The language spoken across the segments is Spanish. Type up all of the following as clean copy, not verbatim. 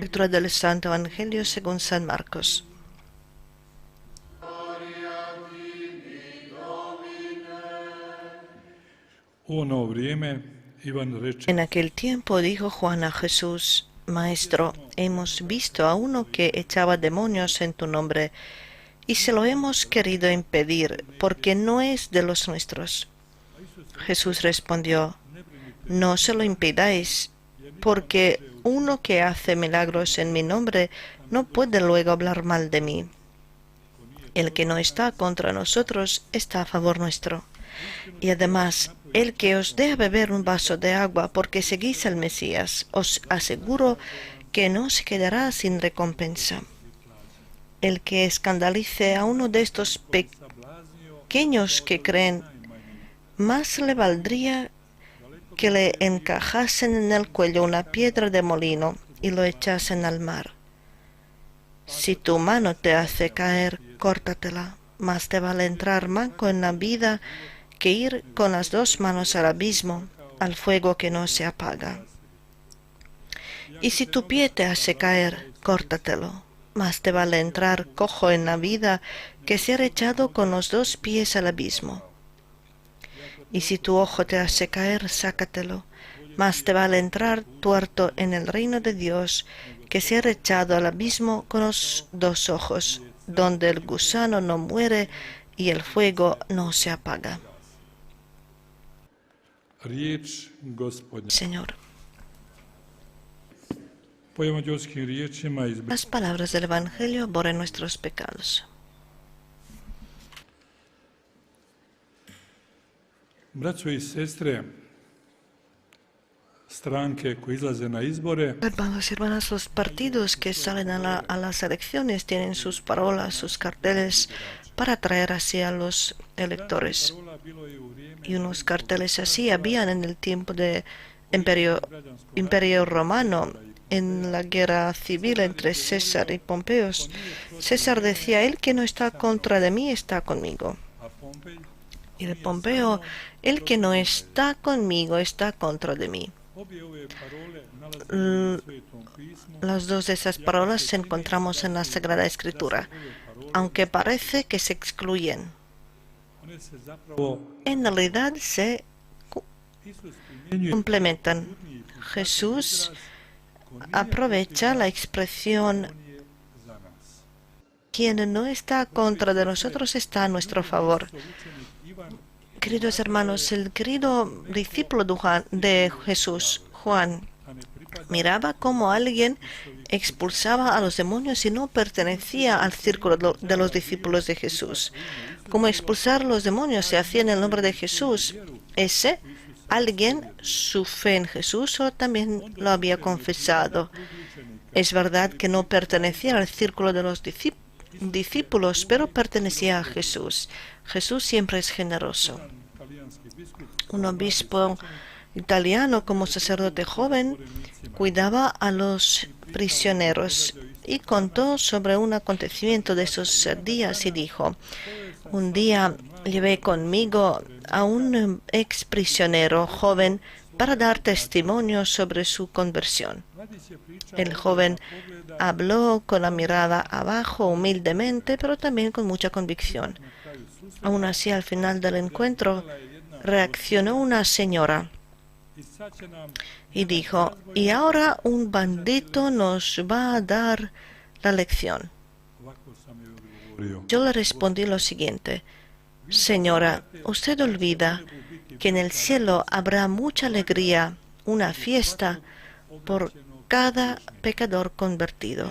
Lectura del Santo Evangelio según San Marcos. En aquel tiempo dijo Juan a Jesús: Maestro, hemos visto a uno que echaba demonios en tu nombre, y se lo hemos querido impedir, porque no es de los nuestros. Jesús respondió: No se lo impidáis, porque uno que hace milagros en mi nombre no puede luego hablar mal de mí. El que no está contra nosotros está a favor nuestro. Y además, el que os dé a beber un vaso de agua porque seguís al Mesías, os aseguro que no se quedará sin recompensa. El que escandalice a uno de estos pequeños que creen, más le valdría que le encajasen en el cuello una piedra de molino y lo echasen al mar. Si tu mano te hace caer, córtatela. Más te vale entrar manco en la vida que ir con las dos manos al abismo, al fuego que no se apaga. Y si tu pie te hace caer, córtatelo. Más te vale entrar cojo en la vida que ser echado con los dos pies al abismo. Y si tu ojo te hace caer, sácatelo. Más te vale entrar tuerto en el reino de Dios que ser echado al abismo con los dos ojos, donde el gusano no muere y el fuego no se apaga. Señor, las palabras del Evangelio borren nuestros pecados. Braćo i sestre, stranke koje izlaze na izbore, Hermanos y hermanas, los partidos que salen a las elecciones tienen sus parolas, sus carteles para atraer así a los electores. Y unos carteles así habían en el tiempo de Imperio Romano, en la guerra civil entre César y Pompeo. César decía: el que no está contra de mí está conmigo. Y el Pompeo: el que no está conmigo está contra de mí. Las dos de esas palabras se encontramos en la Sagrada Escritura, aunque parece que se excluyen. En realidad se complementan. Jesús aprovecha la expresión: quien no está contra de nosotros está a nuestro favor. Queridos hermanos, el querido discípulo de Jesús, Juan, miraba cómo alguien expulsaba a los demonios y no pertenecía al círculo de los discípulos de Jesús. Cómo expulsar los demonios se hacía en el nombre de Jesús. Ese alguien, su fe en Jesús, o también lo había confesado. Es verdad que no pertenecía al círculo de los discípulos, pero pertenecía a Jesús. Jesús siempre es generoso. Un obispo italiano, como sacerdote joven, cuidaba a los prisioneros y contó sobre un acontecimiento de esos días y dijo: un día llevé conmigo a un ex prisionero joven para dar testimonio sobre su conversión. El joven habló con la mirada abajo, humildemente, pero también con mucha convicción. Aún así, al final del encuentro, reaccionó una señora y dijo: y ahora un bandito nos va a dar la lección. Yo le respondí lo siguiente: señora, usted olvida que en el cielo habrá mucha alegría, una fiesta por cada pecador convertido.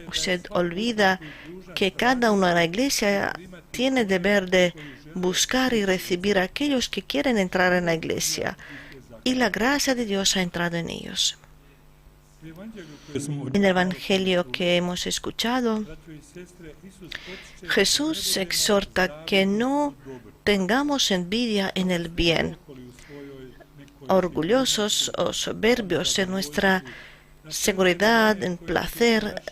Usted olvida que cada uno en la iglesia tiene deber de buscar y recibir a aquellos que quieren entrar en la iglesia, y la gracia de Dios ha entrado en ellos. En el Evangelio que hemos escuchado, Jesús exhorta que no tengamos envidia en el bien, orgullosos o soberbios en nuestra seguridad, en placer,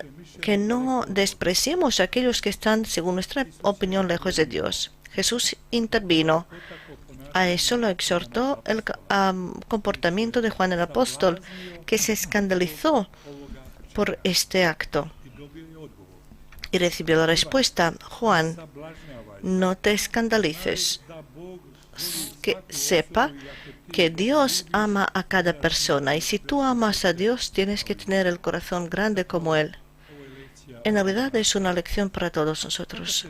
que no despreciemos a aquellos que están, según nuestra opinión, lejos de Dios. Jesús intervino. A eso lo exhortó el comportamiento de Juan el Apóstol, que se escandalizó por este acto. Y recibió la respuesta: Juan, no te escandalices, que sepa que Dios ama a cada persona, y si tú amas a Dios tienes que tener el corazón grande como Él. En realidad es una lección para todos nosotros.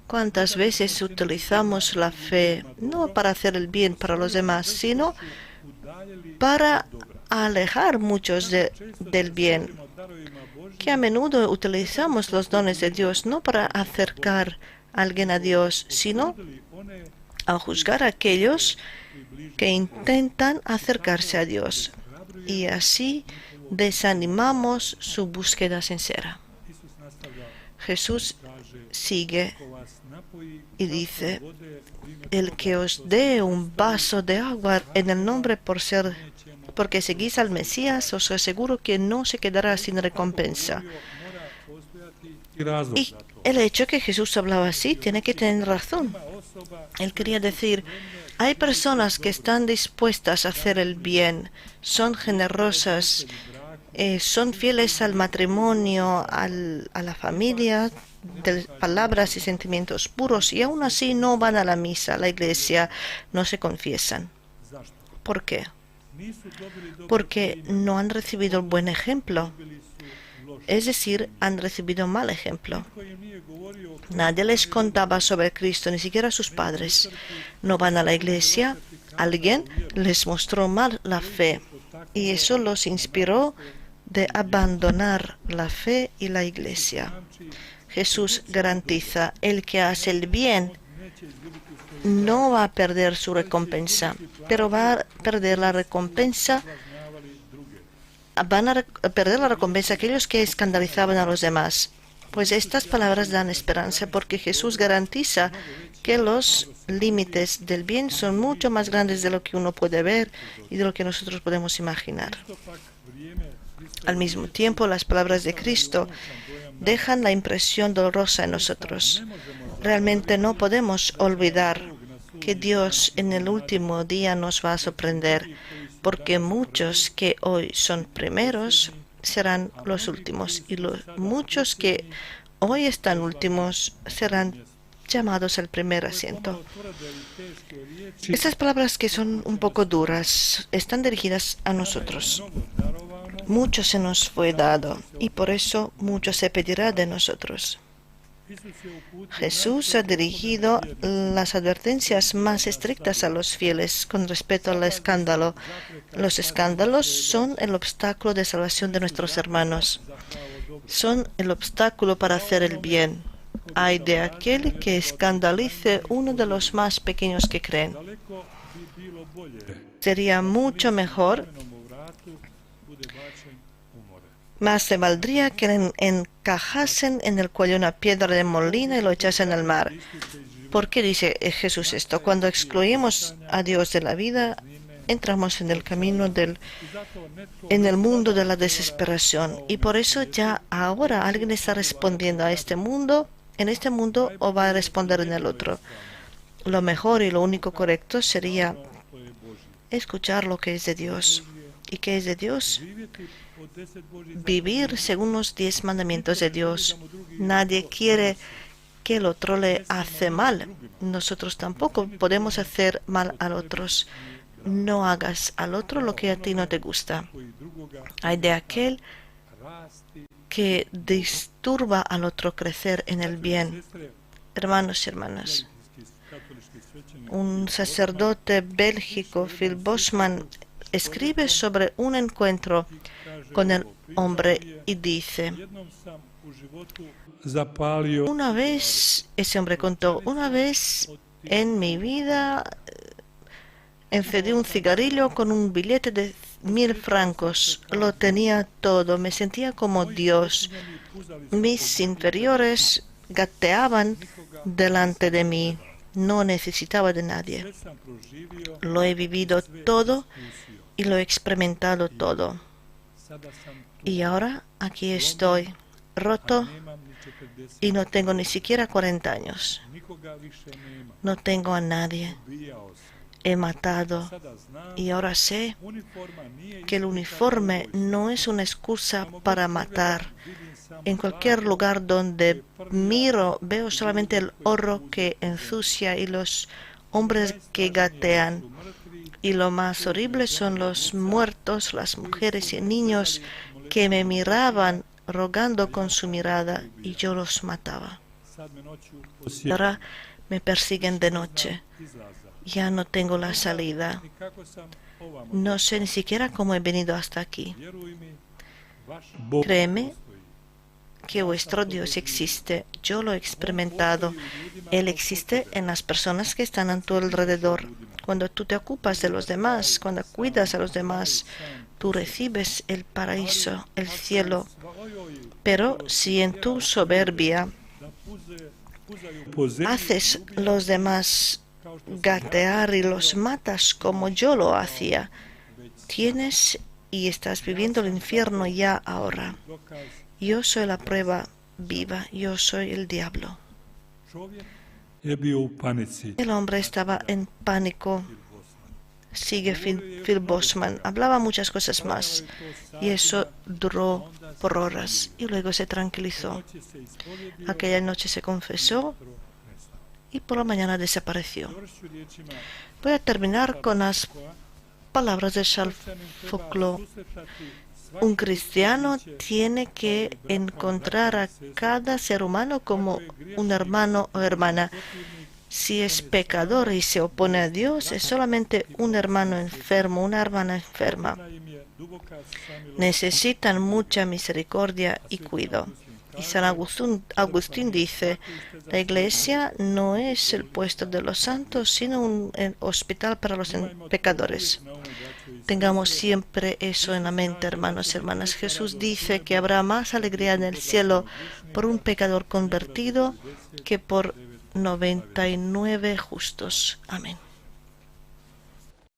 ¿Cuántas veces utilizamos la fe no para hacer el bien para los demás, sino para alejar muchos del bien? Que a menudo utilizamos los dones de Dios no para acercar a alguien a Dios, sino a juzgar a aquellos que intentan acercarse a Dios. Y así desanimamos su búsqueda sincera. Jesús sigue y dice: el que os dé un vaso de agua en el nombre porque seguís al Mesías, os aseguro que no se quedará sin recompensa. Y el hecho que Jesús hablaba así tiene que tener razón. Él quería decir: hay personas que están dispuestas a hacer el bien, son generosas, son fieles al matrimonio, a la familia, de palabras y sentimientos puros, y aún así no van a la misa, a la iglesia, no se confiesan. ¿Por qué? Porque no han recibido el buen ejemplo. Es decir, han recibido mal ejemplo. Nadie les contaba sobre Cristo, ni siquiera sus padres. No van a la iglesia, alguien les mostró mal la fe, y eso los inspiró de abandonar la fe y la iglesia. Jesús garantiza: el que hace el bien no va a perder su recompensa, pero va a perder la recompensa. Van a perder la recompensa aquellos que escandalizaban a los demás. Pues estas palabras dan esperanza, porque Jesús garantiza que los límites del bien son mucho más grandes de lo que uno puede ver y de lo que nosotros podemos imaginar. Al mismo tiempo, las palabras de Cristo dejan la impresión dolorosa en nosotros. Realmente no podemos olvidar que Dios en el último día nos va a sorprender, porque muchos que hoy son primeros serán los últimos, y muchos que hoy están últimos serán llamados al primer asiento. Estas palabras, que son un poco duras, están dirigidas a nosotros. Mucho se nos fue dado, y por eso mucho se pedirá de nosotros. Jesús ha dirigido las advertencias más estrictas a los fieles con respecto al escándalo. Los escándalos son el obstáculo de salvación de nuestros hermanos. Son el obstáculo para hacer el bien. Ay de aquel que escandalice uno de los más pequeños que creen. Sería mucho mejor, más se valdría que encajasen en el cuello una piedra de molino y lo echasen al mar. ¿Por qué dice Jesús esto? Cuando excluimos a Dios de la vida, entramos en el camino en el mundo de la desesperación. Y por eso ya ahora alguien está respondiendo a este mundo, en este mundo, o va a responder en el otro. Lo mejor y lo único correcto sería escuchar lo que es de Dios. ¿Y qué es de Dios? Vivir según los 10 mandamientos de Dios. Nadie quiere que el otro le hace mal. Nosotros tampoco podemos hacer mal a otros. No hagas al otro lo que a ti no te gusta. Hay de aquel que disturba al otro crecer en el bien. Hermanos y hermanas, un sacerdote bélgico, Phil Bosman, escribe sobre un encuentro con el hombre y dice: una vez, ese hombre contó, una vez en mi vida encendí un cigarrillo con un billete de 1000 francos. Lo tenía todo, me sentía como Dios. Mis inferiores gateaban delante de mí. No necesitaba de nadie. Lo he vivido todo y lo he experimentado todo. Y ahora aquí estoy, roto, y no tengo ni siquiera 40 años. No tengo a nadie. he matado. Sada znam, Y ahora sé uniforma nije que el uniforme no es una excusa para matar. En cualquier lugar donde miro, veo solamente el oro que ensucia y los hombres que gatean. Y lo más horrible son los muertos, las mujeres y niños que me miraban rogando con su mirada y yo los mataba. sad me noću Y posjećuju. ahora me persiguen de noche. Izlaza. Ya no tengo la salida. I kako sam ovamo. No sé ni siquiera cómo he venido hasta aquí. Vjeruj mi, vaš Bog Créeme postoji. que vuestro Dios existe. Yo lo he experimentado. Él existe en las personas que están a tu alrededor. Cuando tú te ocupas de los demás, cuando cuidas a los demás, tú recibes el paraíso, el cielo. Pero si en tu soberbia Da puzaju po zemlji haces los demás gatear y los matas como yo lo hacía, tienes y estás viviendo el infierno ya ahora. dokaz Yo soy la prueba viva, yo soy el diablo. čovjek je bio u panici. El hombre estaba en pánico. Sigue Phil Bosman. Hablaba muchas cosas más y eso duró por horas y luego se tranquilizó. Noći se ispovjedio, Aquella noche se confesó jutro nestao. y por la mañana desapareció. Završću riječima Voy a terminar con las koja palabras de Charles kršćanin treba Foucault. susretati Un svaki cristiano biće tiene que encontrar a cada ser humano como un hermano o hermana. Si es pecador y se opone a Dios, es solamente un hermano enfermo, una hermana enferma. potrebna im je duboka samilost. Necesitan mucha misericordia y cuidado. Y San Agustín dice, la iglesia no es el puesto de los santos, sino un hospital para los pecadores. Na umu, braćo i Tengamos siempre eso en la mente, hermanos y hermanas. Jesús dice que habrá más alegría en el cielo por un pecador convertido que por 99 justos. Amén.